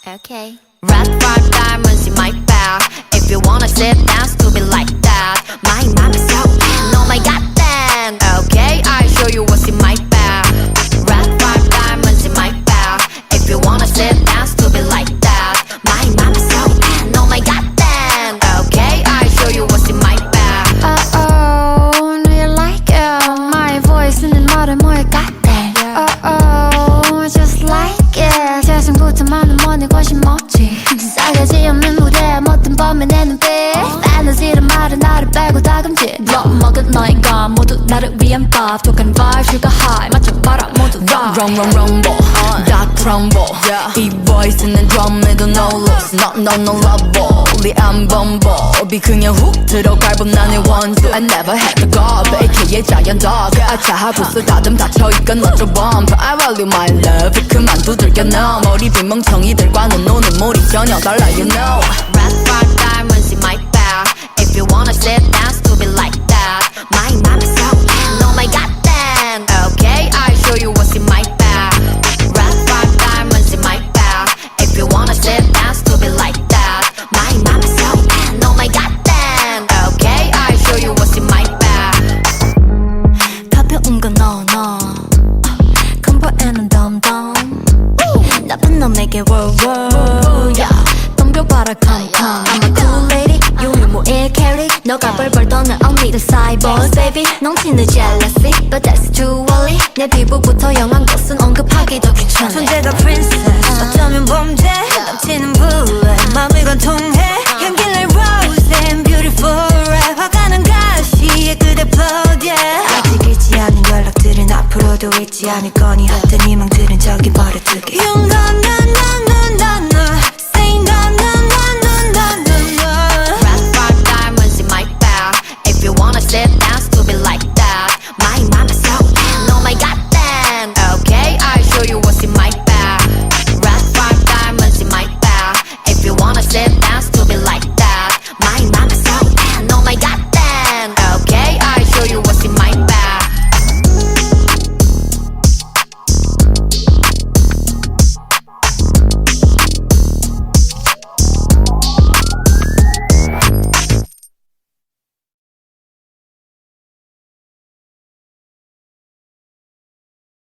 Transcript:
Okay. Red 5 diamonds in my bag. If you wanna sit down, stupid like that. My mom is so bad. Oh my god, then. Okay, I'll show you what's in my bag. Red 5 diamonds in my bag. If you wanna sit down, stupid like that. My mom is so bad. Oh my god, then. Okay, I'll show you what's in my bag. Oh, do you like it? My voice 있는 말을 뭐에 같대. Oh, just like it. 세상부터 많은 money 관심 없지. 싸가지 없는 무대에 못된 범의 내 눈빛. Fantasy란 말은 나를 빼고 다 금지. 먹은 너희가 모두 나를 위한 밥. 독한 vibe, sugar high 맞춰봐라 모두 rock. Wrong, rumble, 다 crumble. 이 voice는 drum에도 no loss. No lovable, 안 bumble. 그냥 훅 들어갈 법 나의 원수. I never had the gulp, AKA giant dog. 아차 부스 다듬 닫혀있건 어쩌 bump. I value my love, 그만 두들겨 너. 머리 빈 멍청이들과는 노는 물이 전혀 달라 you know. Red 5 diamonds in my bag. If you wanna sit down, stupid like that. My mom is so bad. Oh my god, then. Okay, I'll show you what's in my bag. Red 5 diamonds in my bag. If you wanna sit down, stupid like that. My mom is so bad. Oh my god, then. Okay, I'll show you what's in my bag. 가벼운 건 너. 컴포에는 덤덤. 나쁜 놈에게 world. Yeah. 덤벼봐라 come. I'm a cool lady. 유일무 1캐리. 너가 벌벌 떠는 only the side boss baby. 넘치는 jealousy, but that's too early. 내 피부부터 영한 것은 언급하기도 귀찮아. 존재가 princess, 어쩌면 범죄. 넘치는 bullet, 마음을 관통해. 향기를 rose and beautiful red. 화가는 가시에 그대 blood yeah. 아직 잊지 않은 연락들은 앞으로도 잊지 않을 거니. 헛된 희망들은 저기 버려두게. 용감한 난